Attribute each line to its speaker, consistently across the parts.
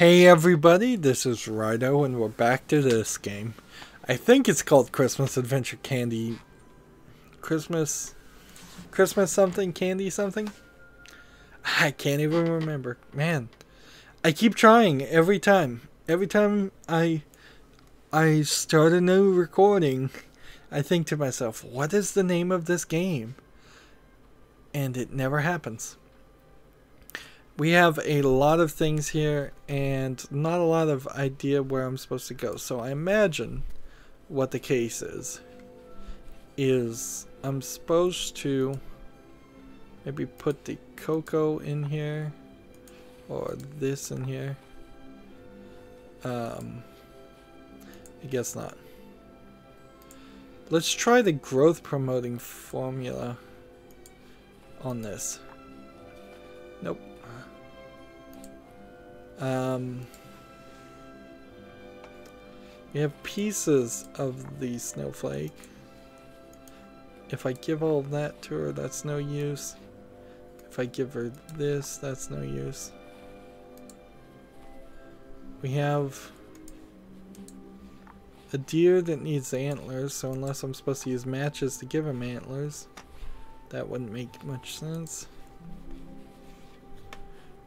Speaker 1: Hey everybody, this is Rydo and we're back to this game. I think it's called Chtistmas Adventure Candy... Christmas something? Candy something? I can't even remember. Man, I keep trying every time. Every time I start a new recording, I think to myself, what is the name of this game? And it never happens. We have a lot of things here and not a lot of idea where I'm supposed to go. So I imagine what the case is I'm supposed to maybe put the cocoa in here or this in here. I guess not. Let's try the growth promoting formula on this. Nope. We have pieces of the snowflake. If I give all that to her, that's no use. If I give her this, that's no use. We have a deer that needs antlers, so unless I'm supposed to use matches to give him antlers, that wouldn't make much sense.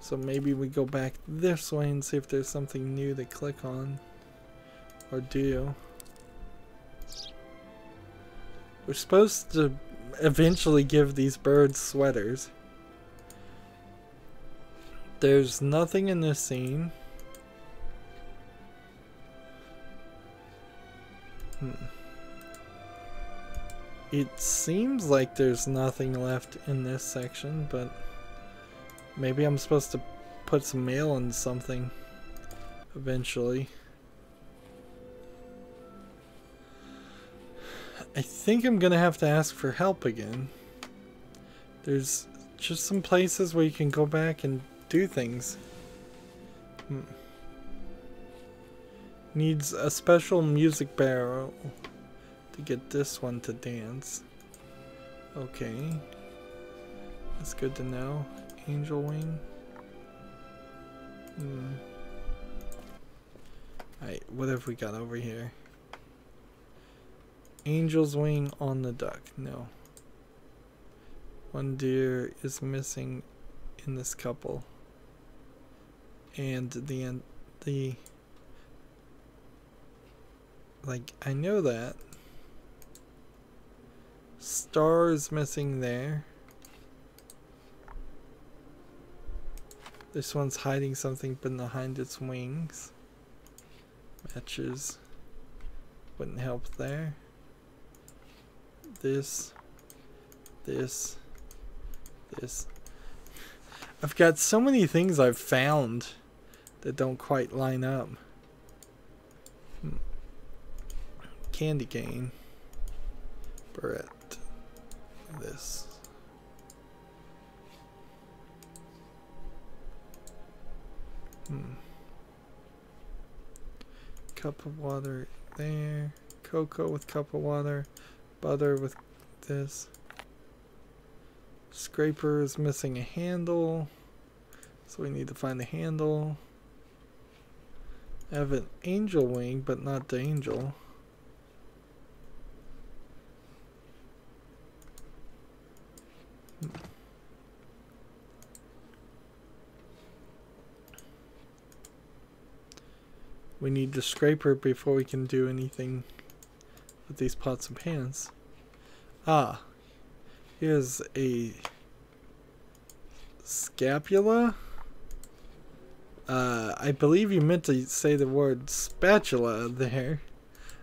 Speaker 1: So maybe we go back this way and see if there's something new to click on or do. We're supposed to eventually give these birds sweaters. There's nothing in this scene. It seems like there's nothing left in this section, but maybe I'm supposed to put some mail in something eventually. I think I'm gonna have to ask for help again. There's just some places where you can go back and do things. Needs a special music barrel to get this one to dance. Okay. That's good to know. Angel wing. Alright, what have we got over here? Angel's wing on the duck. No. One deer is missing in this couple. And the like, I know that. Star is missing there. This one's hiding something behind its wings. Matches wouldn't help there. This. I've got so many things I've found that don't quite line up. Candy cane. Barrette. This. Cup of water there. Cocoa with cup of water. Butter with this. Scraper is missing a handle. So we need to find the handle. I have an angel wing, but not the angel. We need the scraper before we can do anything with these pots and pans. Ah, here's a scapula. I believe you meant to say the word spatula there.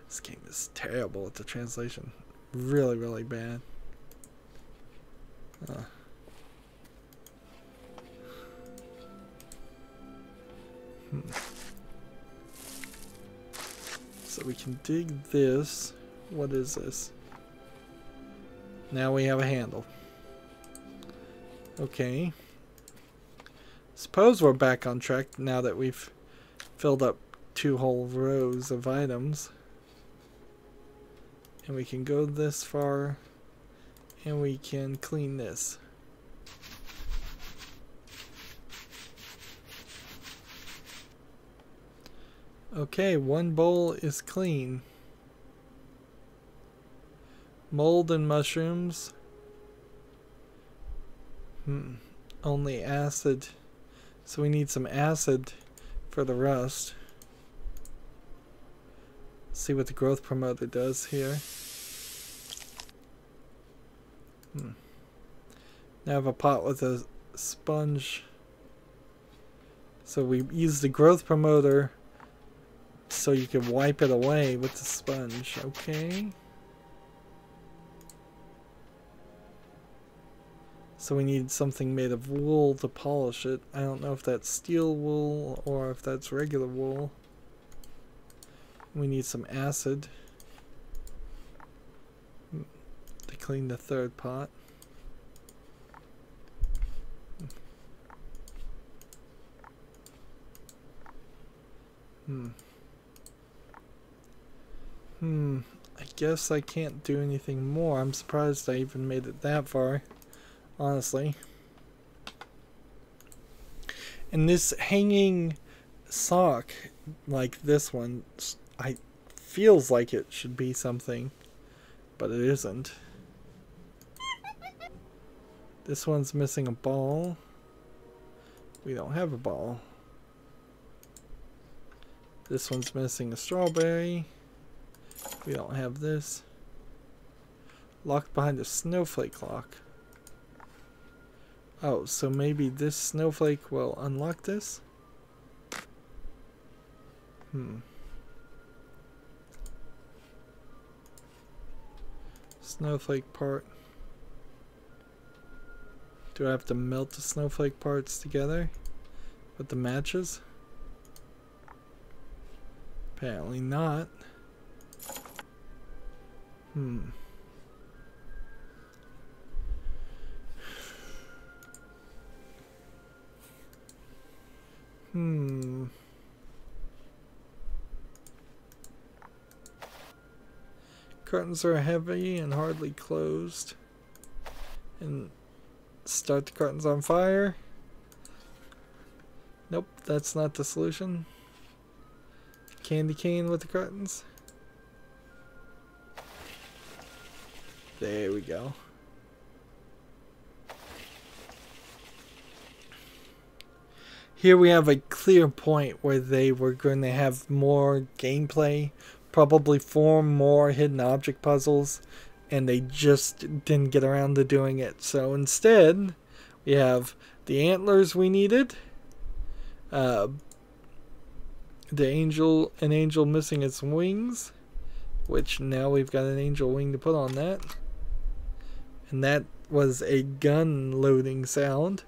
Speaker 1: This game is terrible at the translation. Really, really bad. So we can dig this. What is this? Now we have a handle. Okay. Suppose we're back on track now that we've filled up 2 whole rows of items. And we can go this far. And we can clean this. Okay, one bowl is clean. Mold and mushrooms. Only acid. So we need some acid for the rust. See what the growth promoter does here. Now I have a pot with a sponge. So we use the growth promoter so you can wipe it away with the sponge. Okay. So we need something made of wool to polish it. I don't know if that's steel wool or if that's regular wool. We need some acid to clean the third pot. I guess I can't do anything more. I'm surprised I even made it that far, honestly. And this hanging sock, like this one, feels like it should be something, but it isn't. This one's missing a ball. We don't have a ball. This one's missing a strawberry. We don't have this. Locked behind a snowflake lock. Oh, so maybe this snowflake will unlock this? Snowflake part. Do I have to melt the snowflake parts together with the matches? Apparently not. Curtains are heavy and hardly closed. And start the curtains on fire. Nope, that's not the solution. Candy cane with the curtains. There we go. Here we have a clear point where they were going to have more gameplay, probably 4 more hidden object puzzles, and they just didn't get around to doing it. So instead, we have the antlers we needed, an angel missing its wings, which now we've got an angel wing to put on that. And that was a gun loading sound.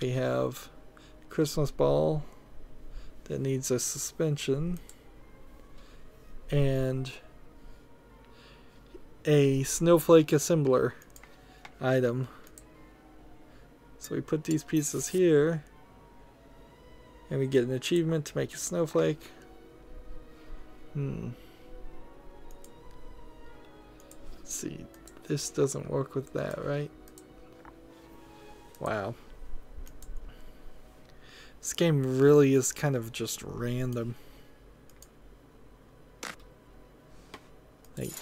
Speaker 1: We have Christmas ball that needs a suspension and a snowflake assembler item. So we put these pieces here and we get an achievement to make a snowflake. Let's see, this doesn't work with that, right? Wow. This game really is kind of just random. Like,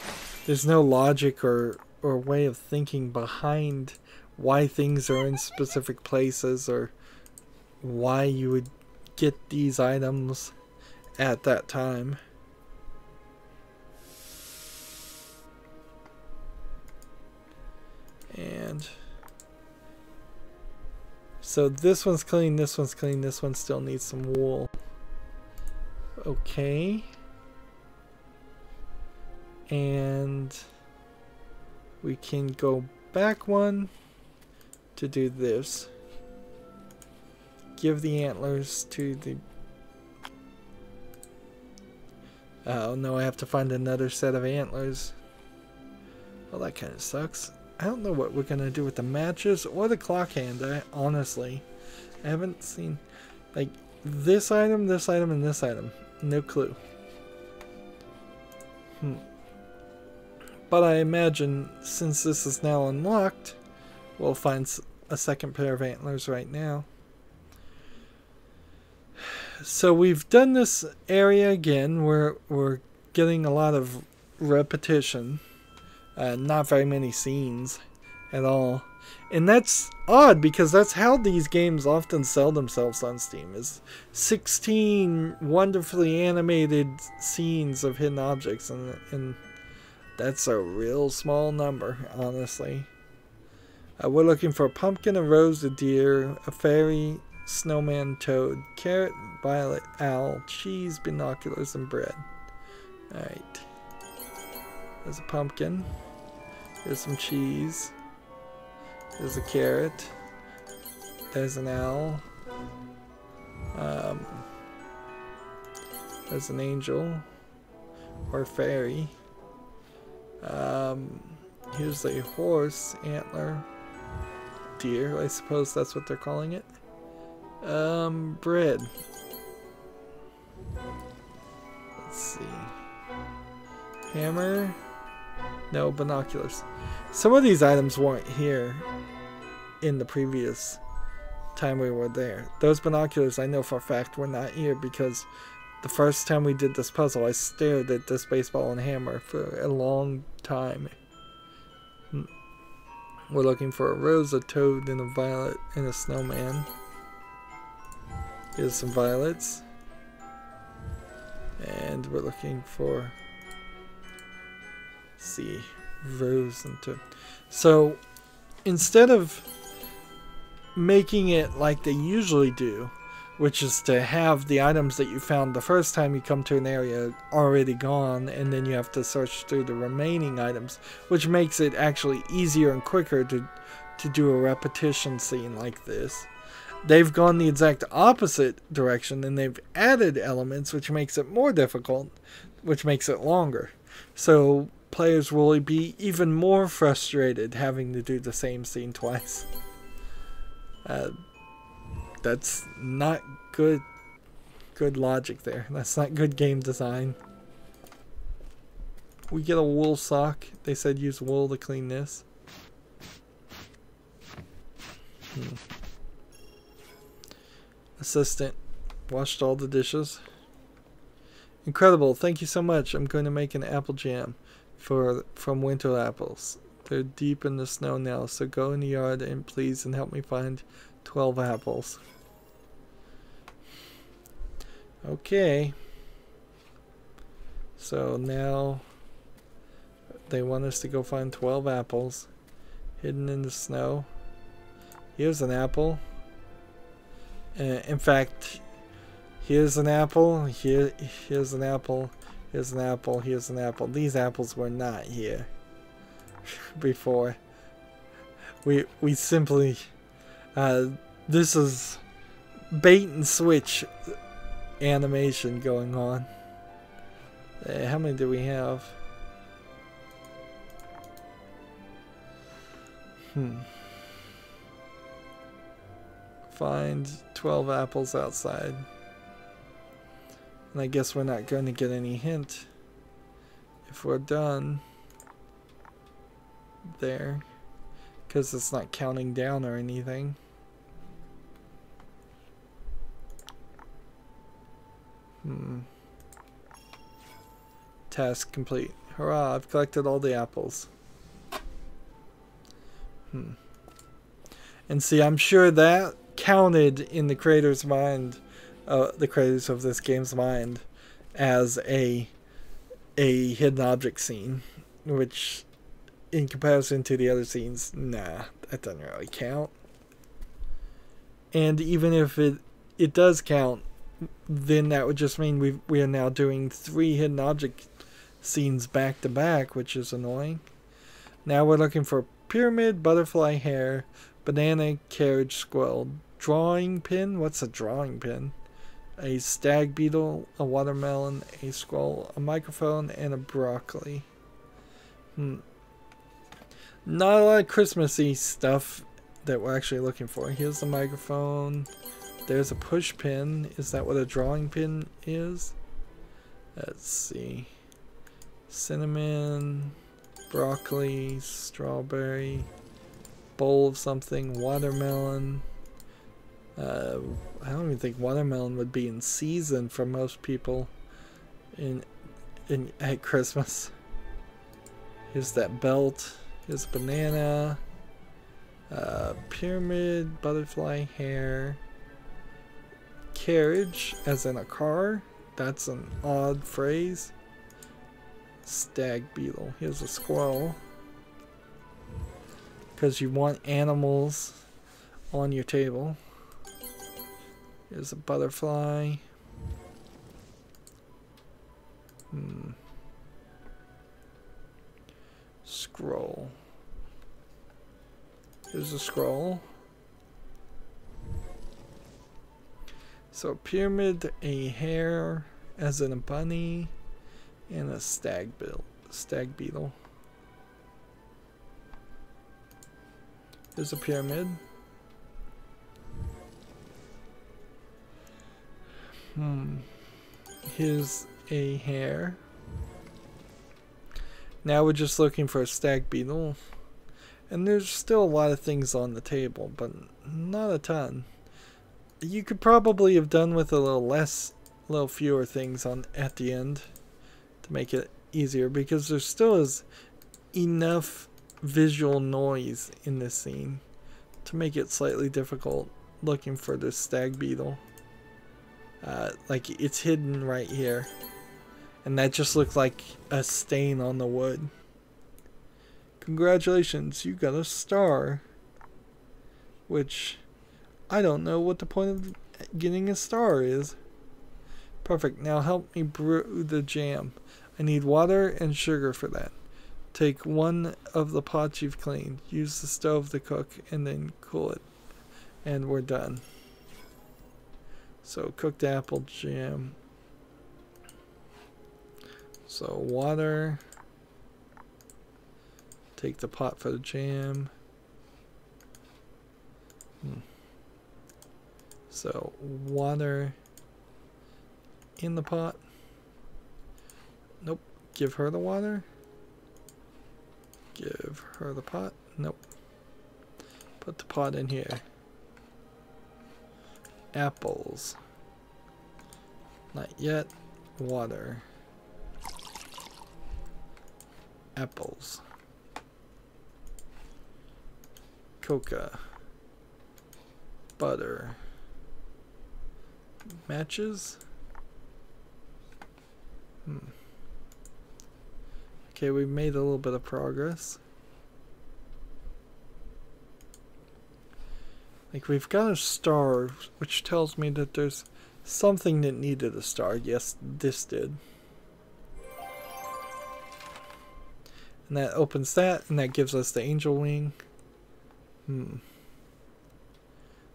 Speaker 1: there's no logic or way of thinking behind why things are in specific places or why you would get these items at that time. And so this one's clean, this one's clean, this one still needs some wool. Okay. And we can go back one to do this. Give the antlers to the... Oh no, I have to find another set of antlers. Well, that kind of sucks. I don't know what we're going to do with the matches or the clock hand. Honestly, I haven't seen, like, this item, and this item. No clue. But I imagine since this is now unlocked, we'll find a second pair of antlers right now. So we've done this area again. We're getting a lot of repetition. Not very many scenes at all. And that's odd because that's how these games often sell themselves on Steam, is 16 wonderfully animated scenes of hidden objects, and that's a real small number, honestly. We're looking for a pumpkin, a rose, a deer, a fairy, snowman, toad, carrot, violet, owl, cheese, binoculars, and bread. Alright. There's a pumpkin. Here's some cheese. There's a carrot. There's an owl. There's an angel. Or fairy. Here's a horse, antler, deer. I suppose that's what they're calling it. Bread. Let's see. Hammer. No, binoculars. Some of these items weren't here in the previous time we were there. Those binoculars, I know for a fact, were not here because the first time we did this puzzle, I stared at this baseball and hammer for a long time. We're looking for a rose, a toad, and a violet, and a snowman. Here's some violets. And we're looking for, let's see, rose and toad. So instead of making it like they usually do, which is to have the items that you found the first time you come to an area already gone, and then you have to search through the remaining items, which makes it actually easier and quicker to do a repetition scene like this. They've gone the exact opposite direction, and they've added elements which makes it more difficult, which makes it longer. So players will be even more frustrated having to do the same scene twice. That's not good logic there. That's not good game design. We get a wool sock. They said use wool to clean this. Assistant washed all the dishes. Incredible. Thank you so much. I'm going to make an apple jam from winter apples. They're deep in the snow now, so go in the yard and please and help me find 12 apples. Okay. So now they want us to go find 12 apples hidden in the snow. Here's an apple. In fact, here's an apple. Here's an apple. Here's an apple. Here's an apple. These apples were not here before. We simply this is bait and switch animation going on. How many do we have? Find 12 apples outside. And I guess we're not going to get any hint if we're done there, because it's not counting down or anything. Task complete. Hurrah, I've collected all the apples. And see, I'm sure that counted in the creator's mind, the creators of this game's mind, as a hidden object scene, which in comparison to the other scenes, nah, that doesn't really count. And even if it does count, then that would just mean we are now doing 3 hidden object scenes back to back, which is annoying. Now we're looking for pyramid, butterfly hair, banana, carriage, squirrel, drawing pin. What's a drawing pin? A stag beetle, a watermelon, a squirrel, a microphone, and a broccoli. Not a lot of Christmassy stuff that we're actually looking for. Here's the microphone. There's a push pin. Is that what a drawing pin is? Let's see. Cinnamon, broccoli, strawberry, bowl of something, watermelon, I don't even think watermelon would be in season for most people at Christmas. Here's that belt. Here's a banana. Pyramid, butterfly hair. Carriage, as in a car. That's an odd phrase. Stag beetle. Here's a squirrel. Because you want animals on your table. Here's a butterfly. Scroll. Here's a scroll. So a pyramid, a hare, as in a bunny, and a stag beetle. Here's a pyramid. Here's a hare. Now we're just looking for a stag beetle. And there's still a lot of things on the table, but not a ton. You could probably have done with a little fewer things at the end to make it easier, because there still is enough visual noise in this scene to make it slightly difficult looking for this stag beetle. Like it's hidden right here, and that just looked like a stain on the wood. Congratulations, you got a star. Which, I don't know what the point of getting a star is. Perfect, now help me brew the jam. I need water and sugar for that. Take one of the pots you've cleaned. Use the stove to cook and then cool it. And we're done. So, cooked apple jam. So, water. Take the pot for the jam. So, water in the pot. Nope. Give her the water. Give her the pot. Nope. Put the pot in here. Apples. Not yet. Water. Apples. Coca. Butter. Matches. Okay, we've made a little bit of progress. Like, we've got a star, which tells me that there's something that needed a star. Yes, this did. And that opens that, and that gives us the angel wing.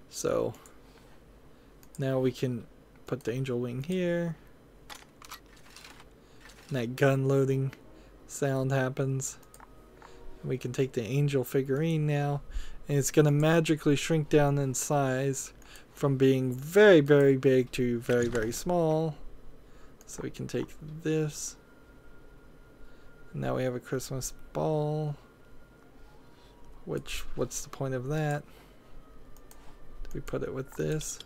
Speaker 1: So, now we can put the angel wing here. And that gun loading sound happens. We can take the angel figurine now, and it's going to magically shrink down in size from being very, very big to very, very small. So we can take this. And now we have a Christmas ball. Which, what's the point of that? Do we put it with this?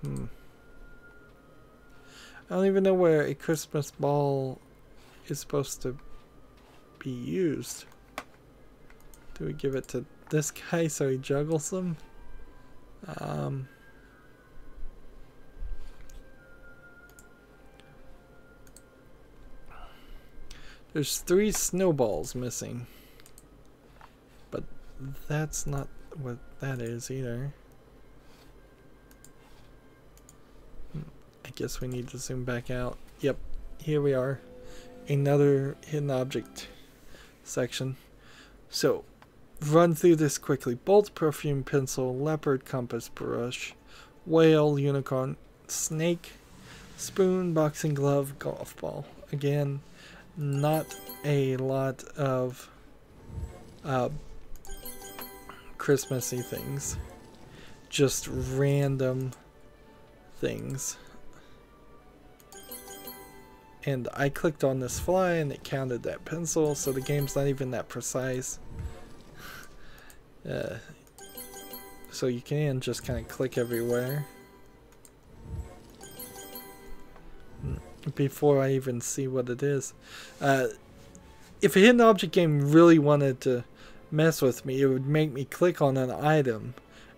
Speaker 1: I don't even know where a Christmas ball is supposed to be used. Do we give it to this guy so he juggles them? There's 3 snowballs missing. But that's not what that is either. I guess we need to zoom back out. Yep, here we are. Another hidden object section. So, run through this quickly. Bolt, perfume, pencil, leopard, compass, brush, whale, unicorn, snake, spoon, boxing glove, golf ball. Again, not a lot of Christmassy things. Just random things. And I clicked on this fly and it counted that pencil, so the game's not even that precise So you can just kind of click everywhere. Before I even see what it is. If a hidden object game really wanted to mess with me, it would make me click on an item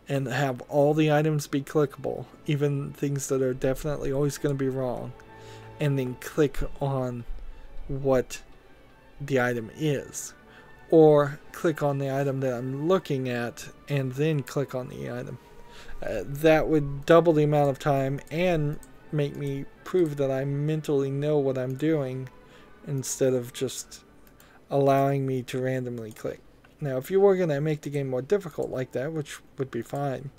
Speaker 1: and have all the items be clickable, even things that are definitely always going to be wrong, and then click on what the item is. Or click on the item that I'm looking at and then click on the item. That would double the amount of time and make me prove that I mentally know what I'm doing instead of just allowing me to randomly click. Now, if you were going to make the game more difficult like that, which would be fine,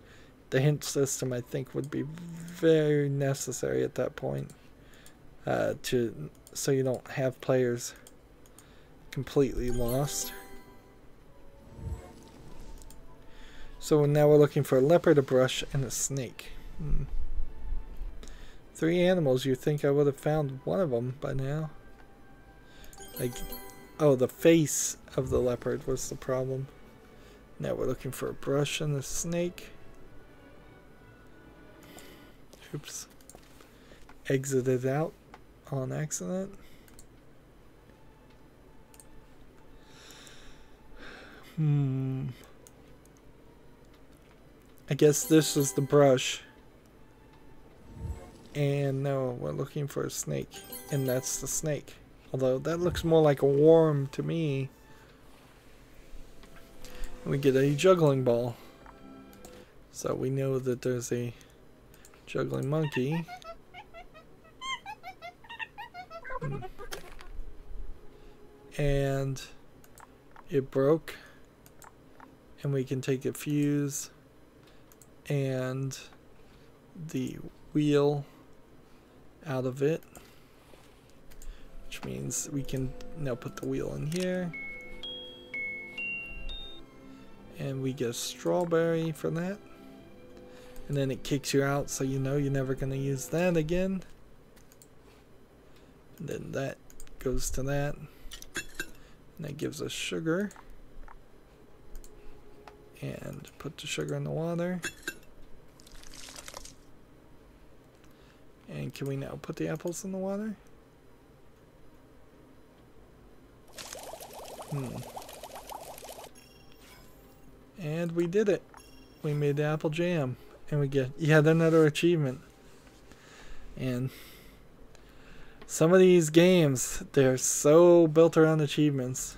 Speaker 1: the hint system I think would be very necessary at that point, so you don't have players completely lost. So now we're looking for a leopard, a brush, and a snake. 3 animals. You think I would have found one of them by now? Like, oh, the face of the leopard was the problem. Now we're looking for a brush and a snake. Oops. Exited out on accident. I guess this is the brush. And no, we're looking for a snake. And that's the snake. Although that looks more like a worm to me. And we get a juggling ball. So we know that there's a juggling monkey. And it broke. And we can take a fuse and the wheel out of it, which means we can now put the wheel in here, and we get a strawberry for that, and then it kicks you out, so you know you're never going to use that again. And then that goes to that, and that gives us sugar, and put the sugar in the water. And can we now put the apples in the water? And we did it. We made the apple jam. And we get yet another achievement. And some of these games, they're so built around achievements,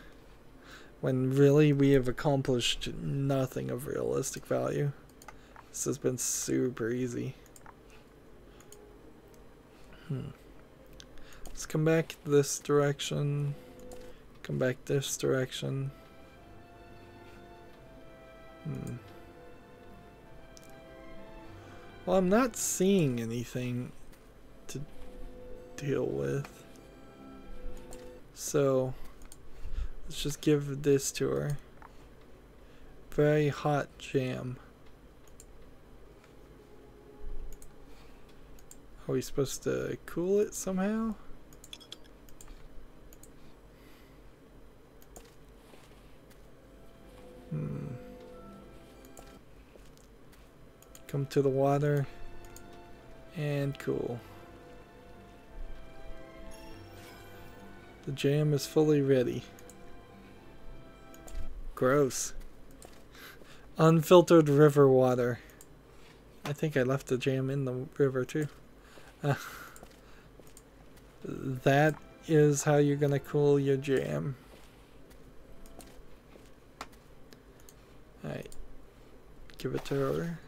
Speaker 1: when really we have accomplished nothing of realistic value. This has been super easy. Let's come back this direction. Come back this direction. Well, I'm not seeing anything to deal with. So let's just give this to her. Very hot jam. Are we supposed to cool it somehow? Come to the water and cool. The jam is fully ready. Gross. Unfiltered river water. I think I left the jam in the river too. That is how you're gonna cool your jam. Alright. Give it to her.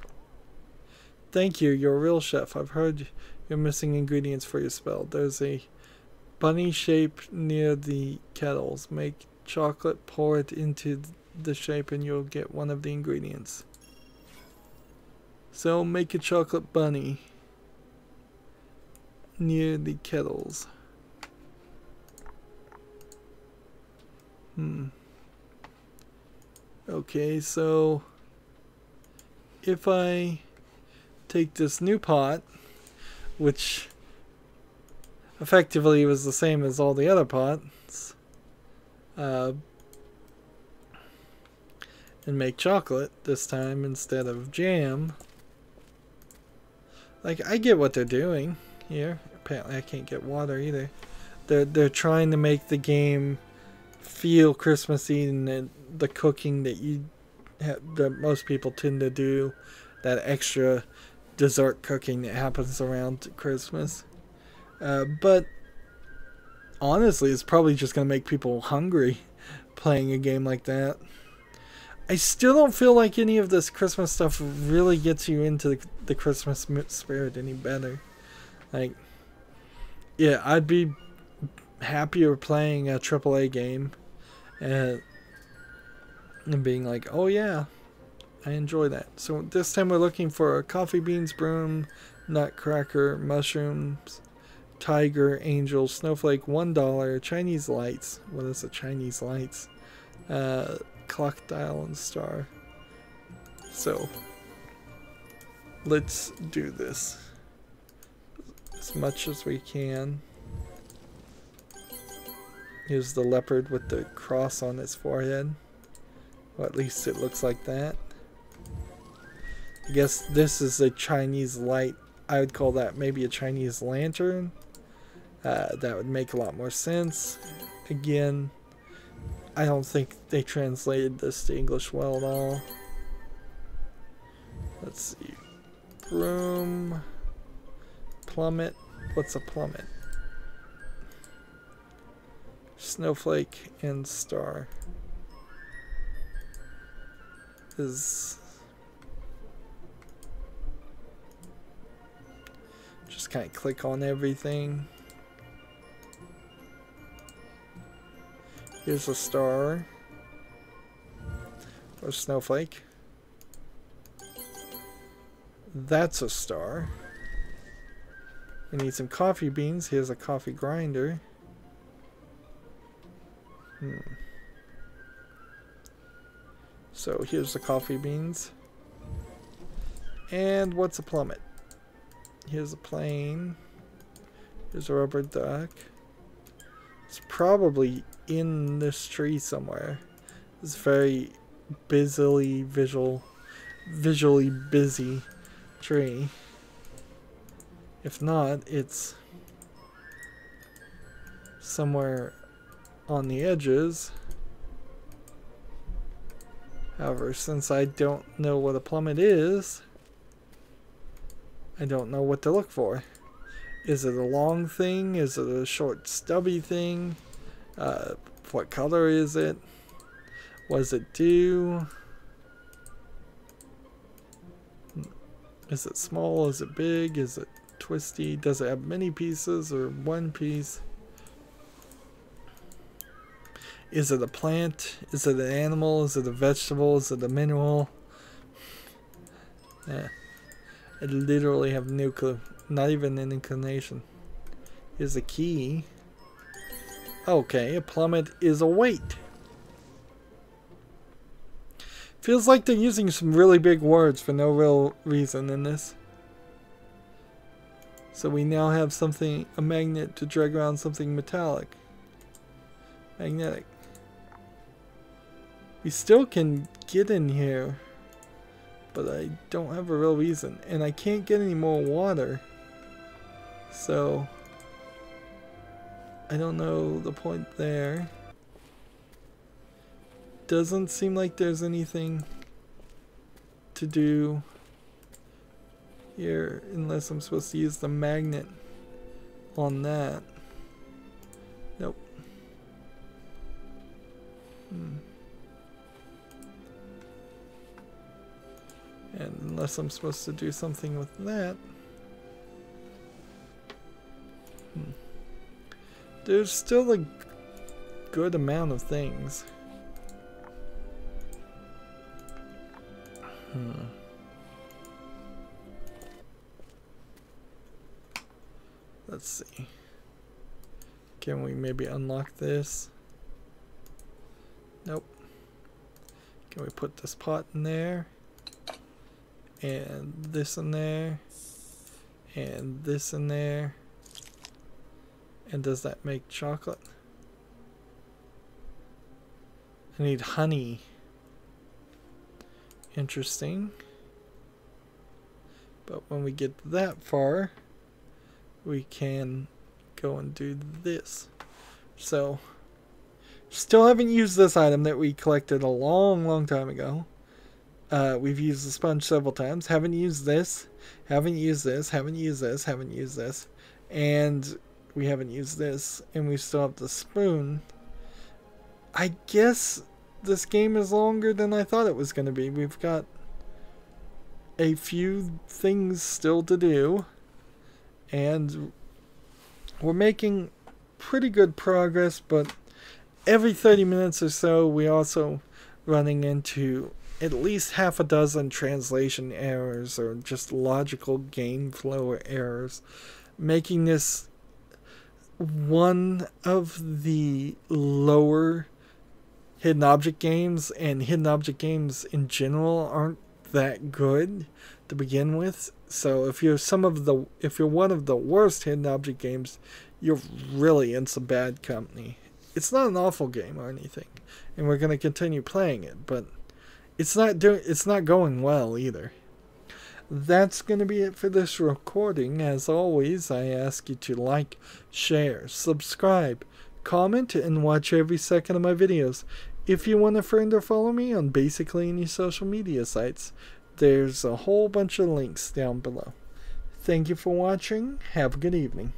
Speaker 1: Thank you, you're a real chef. I've heard you're missing ingredients for your spell. There's a bunny shape near the kettles. Make chocolate, pour it into the shape, and you'll get one of the ingredients. So make a chocolate bunny near the kettles. Okay, so if I take this new pot, which effectively was the same as all the other pots, and make chocolate this time instead of jam. Like, I get what they're doing here. Apparently I can't get water either. They're trying to make the game feel Christmassy, and the cooking that most people tend to do, that extra dessert cooking that happens around Christmas. But honestly, it's probably just going to make people hungry playing a game like that. I still don't feel like any of this Christmas stuff really gets you into the Christmas spirit any better. Like, yeah, I'd be happier playing a AAA game and being like, oh yeah, I enjoy that. So this time we're looking for coffee beans, broom, nutcracker, mushrooms, tiger, angel, snowflake, $1, Chinese lights. What is a Chinese lights? Clock dial and star. So let's do this as much as we can. Here's the leopard with the cross on its forehead. Well, at least it looks like that. I guess this is a Chinese light. I would call that maybe a Chinese lantern. That would make a lot more sense. Again, I don't think they translated this to English well at all. Let's see. Broom. Plummet. What's a plummet? Snowflake and star. Is just kind of click on everything. Here's a star or snowflake. That's a star. We need some coffee beans. Here's a coffee grinder. So here's the coffee beans. And what's a plummet? Here's a plane. Here's a rubber duck. It's probably in this tree somewhere. It's very visually busy tree. If not, it's somewhere on the edges. However, since I don't know what a plummet is, I don't know what to look for. Is it a long thing? Is it a short stubby thing? What color is it? What does it do? Is it small? Is it big? Is it twisty? Does it have many pieces or one piece? Is it a plant? Is it an animal? Is it a vegetable? Is it a mineral? Yeah. I literally have no clue. Not even an inclination. Here's a key. Okay, a plummet is a weight. Feels like they're using some really big words for no real reason in this. So we now have something, a magnet to drag around something metallic. Magnetic. We still can get in here, but I don't have a real reason. And I can't get any more water. So I don't know the point there. Doesn't seem like there's anything to do here unless I'm supposed to use the magnet on that. Nope. And unless I'm supposed to do something with that. There's still a good amount of things. Let's see. Can we maybe unlock this? Nope. Can we put this pot in there? And this in there? And this in there? And does that make chocolate? I need honey. interesting. But when we get that far, we can go and do this. So, still haven't used this item that we collected a long time ago. We've used the sponge several times. Haven't used this. Haven't used this. Haven't used this. Haven't used this. And we haven't used this. And we still have the spoon. I guess this game is longer than I thought it was going to be. We've got a few things still to do. And we're making pretty good progress, but every 30 minutes or so we also running into at least half a dozen translation errors or just logical game flow errors, making this one of the lower hidden object games, and hidden object games in general aren't that good to begin with. So if you're one of the worst hidden object games, you're really in some bad company. It's not an awful game or anything, and we're going to continue playing it, but it's not going well either. That's going to be it for this recording. As always, I ask you to like, share, subscribe, comment, and watch every second of my videos. If you want to friend or follow me on basically any social media sites, there's a whole bunch of links down below. Thank you for watching. Have a good evening.